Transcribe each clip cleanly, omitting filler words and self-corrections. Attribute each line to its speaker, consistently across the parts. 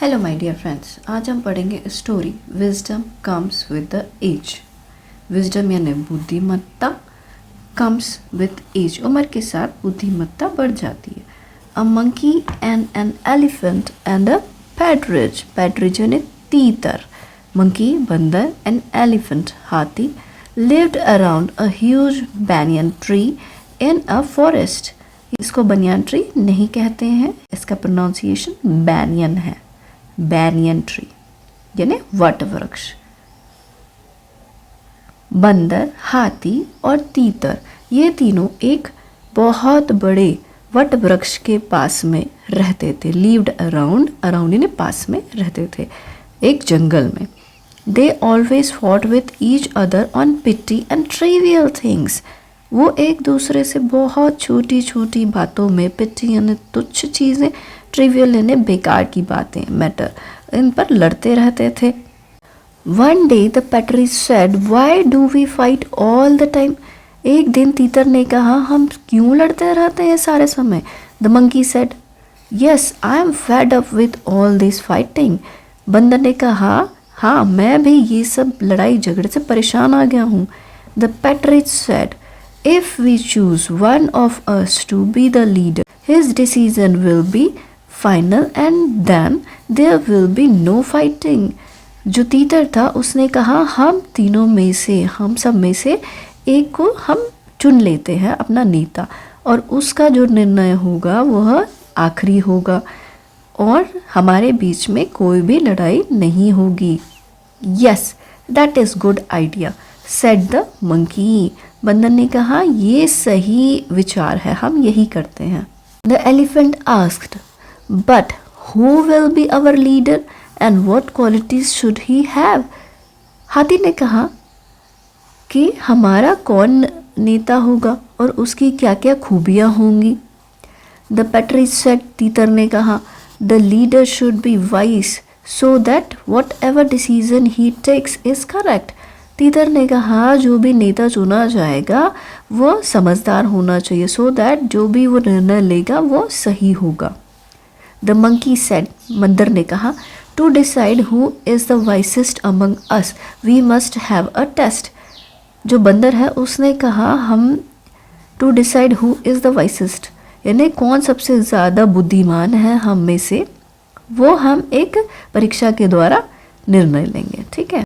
Speaker 1: Hello my dear friends, आज हम पढ़ेंगे story wisdom comes with the age. Wisdom यानी बुद्धिमत्ता, कम्स विद एज उम्र के साथ बुद्धिमत्ता बढ़ जाती है। A monkey and an elephant and a partridge, partridge यानी तीतर, मंकी बंदर एंड एलिफेंट हाथी, lived around a huge banyan tree in a forest. इसको बनियान ट्री नहीं कहते हैं, इसका प्रोनाउंसिएशन बैनियन है, बैनियन ट्री यानी वट वृक्ष। बंदर, हाथी और तीतर ये तीनों एक बहुत बड़े वट वृक्ष के पास में रहते थे। लिव्ड अराउंड, अराउंड यानी पास में रहते थे, एक जंगल में। They always fought with each other on petty and trivial things. वो एक दूसरे से बहुत छोटी छोटी बातों में, पिटी यानी तुच्छ चीज़ें, ट्रिवियल यानी बेकार की बातें, मैटर, इन पर लड़ते रहते थे। One day the partridge said, why do we fight all the time. एक दिन तीतर ने कहा, हम क्यों लड़ते रहते हैं सारे समय। The monkey said, yes I am fed up with all this fighting. बंदर ने कहा, हाँ मैं भी ये सब लड़ाई झगड़े से परेशान आ गया हूँ। The partridge said, if we choose one of us to be the leader, his decision will be final and then there will be no fighting. जो तीतर था उसने कहा, हम तीनों में से, हम सब में से एक को हम चुन लेते हैं अपना नेता, और उसका जो निर्णय होगा वह आखिरी होगा और हमारे बीच में कोई भी लड़ाई नहीं होगी। Yes, that is good idea, said the monkey. बंदर ने कहा, ये सही विचार है, हम यही करते हैं। The elephant asked, but who will be our leader and what qualities should he have? हाथी ने कहा कि हमारा कौन नेता होगा और उसकी क्या क्या खूबियाँ होंगी। The patridge said, तीतर ने कहा, the leader should be wise so that whatever decision he takes is correct. तीतर ने कहा, जो भी नेता चुना जाएगा वो समझदार होना चाहिए, सो दैट जो भी वो निर्णय लेगा वो सही होगा। द मंकी सेड, बंदर ने कहा, to decide who is the wisest among us we must have a test. जो बंदर है उसने कहा, हम to decide who is the wisest यानी कौन सबसे ज़्यादा बुद्धिमान है हम में से, वो हम एक परीक्षा के द्वारा निर्णय लेंगे, ठीक है।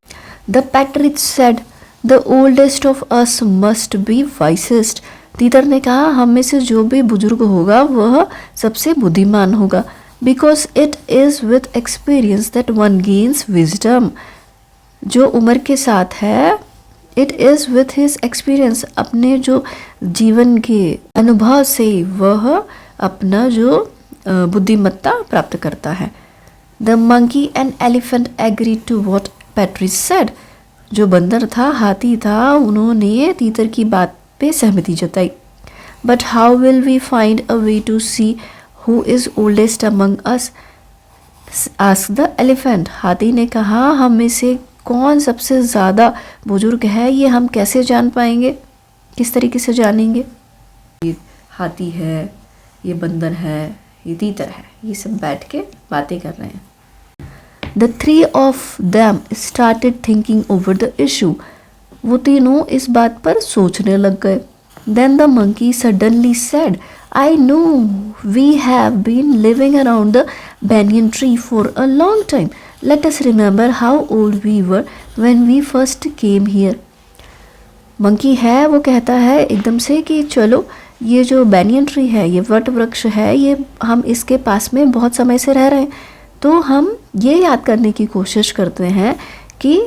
Speaker 1: The patridge said, the oldest of us must be wisest. तीतर ने कहा, हम में से जो भी बुजुर्ग होगा वह सबसे बुद्धिमान होगा। Because it is with experience that one gains wisdom. जो उम्र के साथ है, it is with his experience, अपने जो जीवन के अनुभव से वह अपना जो बुद्धिमत्ता प्राप्त करता है। The monkey and elephant agreed to what partridge said. जो बंदर था, हाथी था, उन्होंने तीतर की बात पे सहमति जताई। But how will we find a way to see who is oldest among us, ask the elephant. हाथी ने कहा, हम में से कौन सबसे ज़्यादा बुजुर्ग है ये हम कैसे जान पाएंगे, किस तरीके से जानेंगे। ये हाथी है, ये बंदर है, ये तीतर है, ये सब बैठ के बातें कर रहे हैं। The three of them started thinking over the issue. वो तीनों इस बात पर सोचने लग गए। Then the monkey suddenly said, I know we have been living around the banyan tree for a long time. Let us remember how old we were when we first came here. Monkey है, वो कहता है एकदम से कि चलो ये जो बैनियन ट्री है, ये वट वृक्ष है, ये हम इसके पास में बहुत समय से रह रहे हैं, तो हम ये याद करने की कोशिश करते हैं कि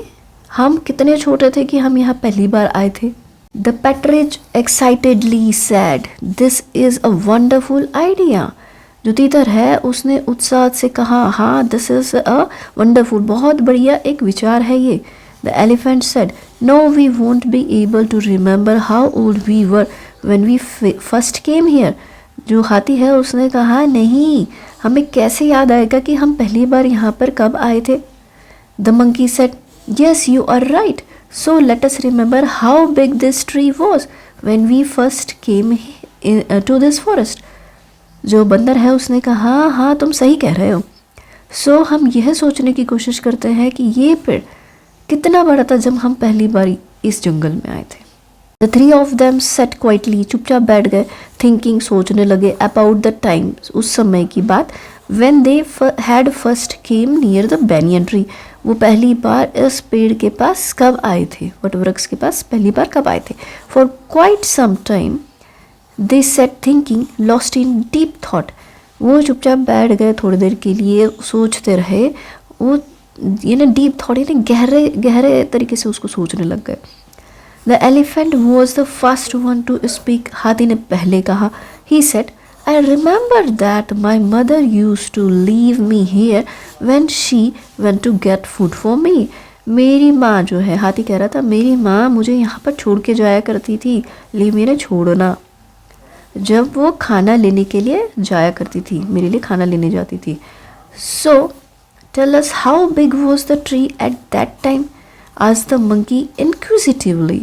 Speaker 1: हम कितने छोटे थे कि हम यहाँ पहली बार आए थे। The partridge excitedly said, this is a wonderful idea. जो तीतर है उसने उत्साह से कहा, हाँ दिस इज़ अ वंडरफुल, बहुत बढ़िया एक विचार है ये। The elephant said, no we won't be able to remember how old we were when we first came here. जो हाथी है उसने कहा, नहीं हमें कैसे याद आएगा कि हम पहली बार यहाँ पर कब आए थे। The monkey said, yes you are right, so let us remember how big this tree was when we first came to this forest. जो बंदर है उसने कहा, हाँ तुम सही कह रहे हो, सो हम यह सोचने की कोशिश करते हैं कि ये पेड़ कितना बड़ा था जब हम पहली बार इस जंगल में आए थे। The three of them set quietly, चुपचाप बैठ गए, थिंकिंग, सोचने लगे, अबाउट द टाइम, उस समय की बात, when they had first came near the banyan tree, वो पहली बार इस पेड़ के पास कब आए थे, वट वृक्ष के पास पहली बार कब आए थे। For quite some time they sat thinking, lost in deep thought, वो चुपचाप बैठ गए, थोड़ी देर के लिए सोचते रहे, वो यानी डीप थॉट यानी गहरे गहरे तरीके से उसको सोचने लग गए। The elephant was the first one to speak, हाथी ने पहले कहा। He said, I remember that my mother use to leave me here when she went to get food for me, मेरी माँ जो है, हाथी कह रहा था, मेरी माँ मुझे यहाँ पर छोड़ के जाया करती थी, लीव मेरे छोड़ना, जब वो खाना लेने के लिए जाया करती थी, मेरे लिए खाना लेने जाती थी। So tell us how big was the tree at that time, asked the monkey inquisitively.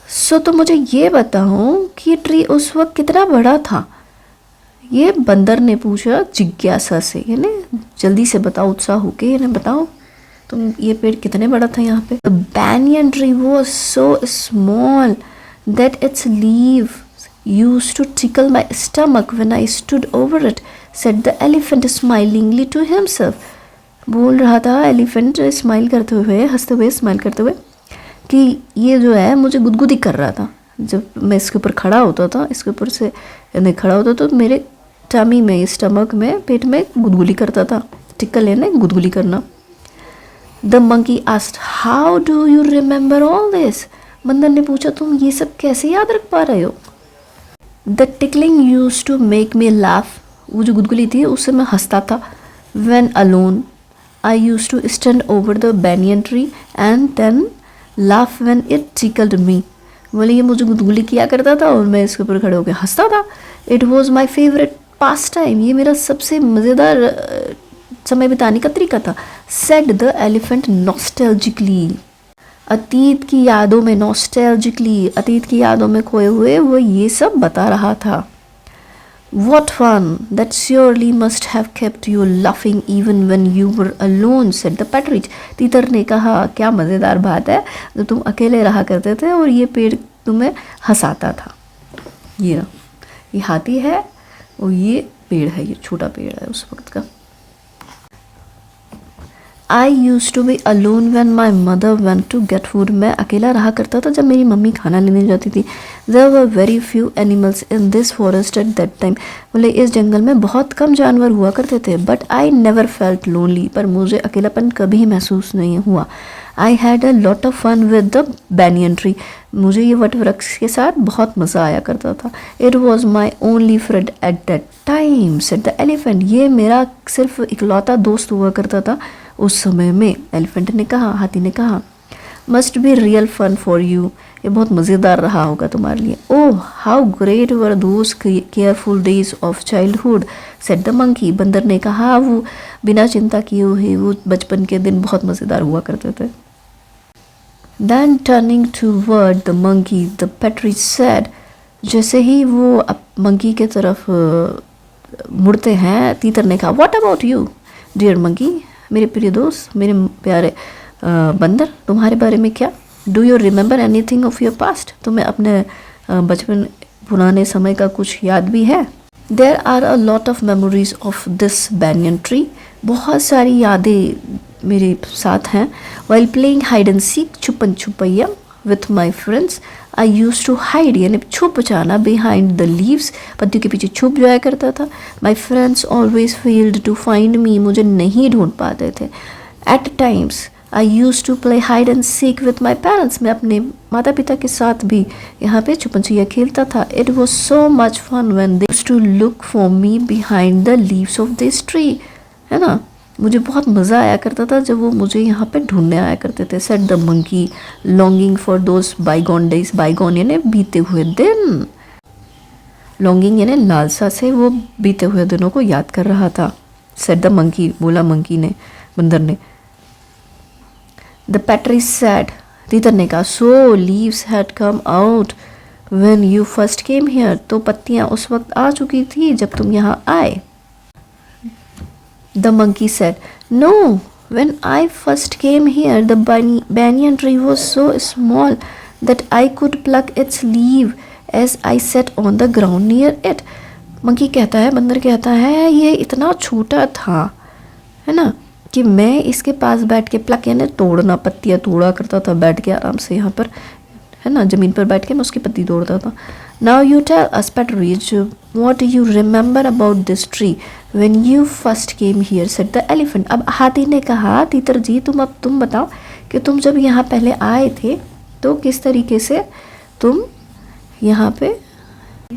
Speaker 1: सो तो मुझे ये बताओ कि ट्री उस वक्त कितना बड़ा था, ये बंदर ने पूछा जिज्ञासा से, यानी जल्दी से बताओ, उत्साह होके, यानी बताओ तुम ये पेड़ कितने बड़ा था यहाँ पे। The banyan tree was so small that its leaves used to tickle my stomach when I stood over it, said the elephant smilingly to himself. बोल रहा था एलिफेंट स्माइल करते हुए, हंसते हुए, स्माइल करते हुए, कि ये जो है मुझे गुदगुदी कर रहा था, जब मैं इसके ऊपर खड़ा होता था, इसके ऊपर से नहीं खड़ा होता तो मेरे टमी में, स्टमक में, पेट में गुदगुदी करता था, टिकल यानी गुदगुदी करना। The monkey asked, how do you remember all this, बंदर ने पूछा तुम ये सब कैसे याद रख पा रहे हो। The tickling used to make me laugh, वो जो गुदगुदी थी उससे मैं हंसता था। When alone I used to stand over the banyan tree and then laugh when it tickled me. बोले ये मुझे गुदगुदी किया करता था और मैं इसके ऊपर खड़े होकर हंसता था। It was my favorite pastime, ये मेरा सबसे मज़ेदार समय बिताने का तरीका था। Said the elephant nostalgically. अतीत की यादों में, nostalgically, अतीत की यादों में खोए हुए वो ये सब बता रहा था। What fun! That surely must have kept you laughing even when you were alone, said the partridge. तीतर ने कहा, क्या मज़ेदार बात है, जब तुम अकेले रहा करते थे और ये पेड़ तुम्हें हंसाता था। ये हाथी है और ये पेड़ है, ये छोटा पेड़ है उस वक्त का। I used to be alone when my mother went to get food. मैं अकेला रहा करता था जब मेरी मम्मी खाना लेने जाती थी। There were very few animals in this forest at that time. बोले इस जंगल में बहुत कम जानवर हुआ करते थे। But I never felt lonely. पर मुझे अकेलापन कभी महसूस नहीं हुआ। I had a lot of fun with the banyan tree. मुझे ये वट वृक्ष के साथ बहुत मज़ा आया करता था। It was my only friend at that time, said the elephant. ये मेरा सिर्फ इकलौता दोस्त हुआ करता था उस समय में, एलिफेंट ने कहा, हाथी ने कहा। Must be real fun for you, ये बहुत मज़ेदार रहा होगा तुम्हारे लिए। Oh how great were those careful days of childhood, said the monkey, बंदर ने कहा वो बिना चिंता किए हुए वो बचपन के दिन बहुत मज़ेदार हुआ करते थे। Then turning toward the monkey the partridge said, जैसे ही वो मंकी के तरफ मुड़ते हैं, तीतर ने कहा, what about you dear monkey, मेरे प्रिय दोस्त, मेरे प्यारे बंदर, तुम्हारे बारे में क्या। Do you remember anything of your past, तुम्हें अपने बचपन पुराने समय का कुछ याद भी है। There are a lot of memories of this banyan tree, बहुत सारी यादें मेरे साथ हैं। While playing hide and seek, छुपन छुपैया, with my friends, I use to hide यानी छुप जाना, बिहाइंड द लीव्स, पत्तियों के पीछे छुप जाया करता था। My friends always failed to find me, मुझे नहीं ढूंढ पाते थे। At times I use to play hide and seek with my parents, मैं अपने माता पिता के साथ भी यहाँ पे छुपन छुपैया खेलता था। It was so much fun when they used to look for me behind the leaves of this tree, है ना, मुझे बहुत मज़ा आया करता था जब वो मुझे यहाँ पे ढूंढने आया करते थे। Said the monkey longing for those bygone days, bygone यानी बीते हुए दिन, लॉन्गिंग यानी लालसा से वो बीते हुए दिनों को याद कर रहा था। सेड द मंकी, बोला मंकी ने, बंदर ने। द partridge said, तीतर ने कहा, so leaves had come out when you first came here, तो पत्तियाँ उस वक्त आ चुकी थी जब तुम यहाँ आए। The monkey said, "No, when I first came here, the banyan tree was so small that I could pluck its leaf as I sat on the ground near it." Monkey कहता है, बंदर कहता है, ये इतना छोटा था, है ना, कि मैं इसके पास बैठ के प्लक यानी तोड़ना, पत्तियाँ तोड़ा करता था बैठ के आराम से यहाँ पर, है ना, ज़मीन पर बैठ के मैं उसकी पत्ती तोड़ता था. Now you tell us partridge what you remember about this tree when you first came here, said the elephant. अब हाथी ने कहा, तीतर जी तुम बताओ कि तुम जब यहाँ पहले आए थे तो किस तरीके से तुम यहाँ पे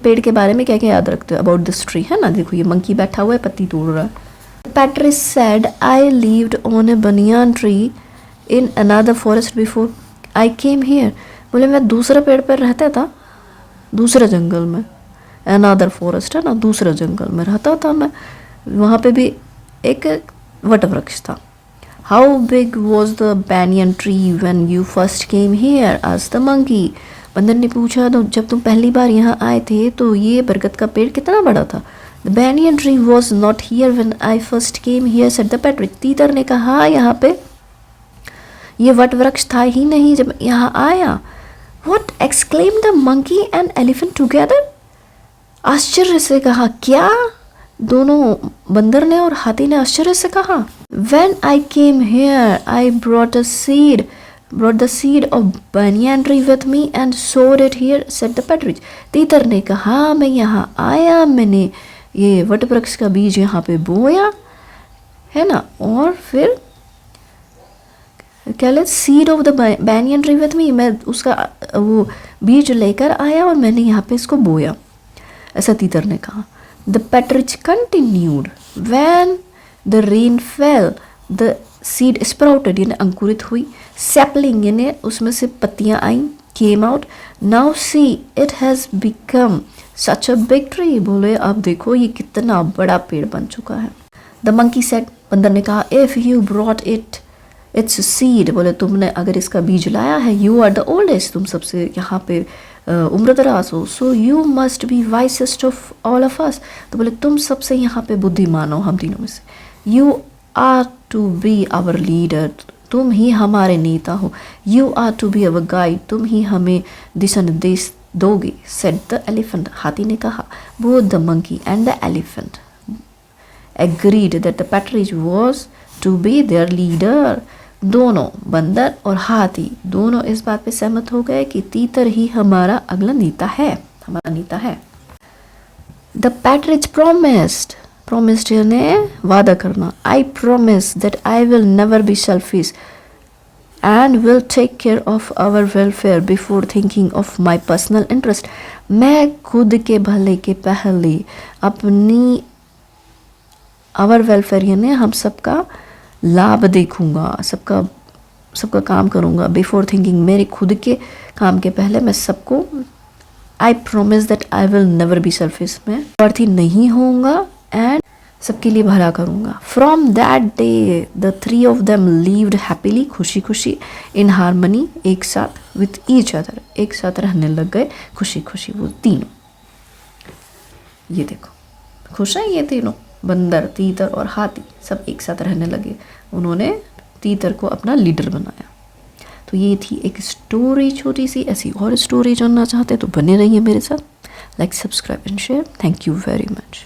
Speaker 1: पेड़ के बारे में क्या क्या याद रखते हो अबाउट दिस ट्री, है ना. देखो ये मंकी बैठा हुआ है, पत्ती तोड़ रहा है. Patrice said, I lived on A banyan tree in another forest before I came here. बोले मैं दूसरे पेड़ पर रहता था, दूसरे जंगल में. अनदर फॉरेस्ट है ना, दूसरे जंगल में रहता था मैं, वहाँ पे भी एक वट वृक्ष था. How big was the banyan tree when you first came here, asked the monkey. बंदर ने पूछा, तो जब तुम पहली बार यहाँ आए थे तो ये बरगद का पेड़ कितना बड़ा था. The banyan tree was not here when I first came here, said the Patrick. तीतर ने कहा, यहाँ पे ये वट वृक्ष था ही नहीं जब यहाँ आया. What exclaimed the monkey and elephant together? आश्चर्य से कहा, क्या, दोनों बंदर ने और हाथी ने आश्चर्य से कहा. When I came here, I brought the seed of banyan tree with me and sowed it here, said the partridge. तीतर ने कहा, मैं यहाँ आया, मैंने ये वट वृक्ष का बीज यहाँ पे बोया, है ना, और फिर क्या ले, seed of the banyan tree with me, मैं उसका वो बीज लेकर आया और मैंने यहाँ पे इसको बोया, ऐसा तीतर ने कहा. The partridge continued, when the rain fell the seed sprouted यानी अंकुरित हुई, सैपलिंग यानी उसमें से पत्तियाँ आई, came out. Now see it has become such a big tree. बोले अब देखो ये कितना बड़ा पेड़ बन चुका है. द मंकी सेड, बंदर ने कहा, if you brought it's seed, बोले तुमने अगर इसका बीज लाया है, यू आर द ओल्डेस्ट, तुम सबसे यहाँ पे उम्र दराज हो, so you must be wisest of all of us. तो बोले तुम सबसे यहाँ पे बुद्धिमान हो हम तीनों में से. You are to be our leader, तुम ही हमारे नेता हो. You are to be our guide, तुम ही हमें दिशा निर्देश दोगे, सेड द एलिफेंट. हाथी ने कहा. Both the monkey and the elephant agreed that the partridge was to be their leader. दोनों बंदर और हाथी दोनों इस बात पे सहमत हो गए कि तीतर ही हमारा अगला नेता है, हमारा नेता है. द पैट्रिज प्रोमिस्ड ने वादा करना. I promise that I will never be selfish and will take care of our welfare before thinking of my personal interest. मैं खुद के भले के पहले अपनी आवर वेलफेयर यानी हम सबका लाभ देखूंगा, सबका काम करूंगा. बिफोर थिंकिंग, मेरे खुद के काम के पहले मैं सबको. आई promise that I will never be selfish, मैं स्वार्थी नहीं होऊंगा एंड सबके लिए भला करूंगा. From that day the three of them lived happily, खुशी खुशी, इन हारमनी, एक साथ, विथ ईच अदर, एक साथ रहने लग गए खुशी खुशी वो तीनों. ये देखो खुश हैं ये तीनों, बंदर, तीतर और हाथी, सब एक साथ रहने लगे. उन्होंने तीतर को अपना लीडर बनाया. तो ये थी एक स्टोरी छोटी सी. ऐसी और स्टोरी जानना चाहते तो बने रहिए मेरे साथ. Like, subscribe and share. Thank you very much.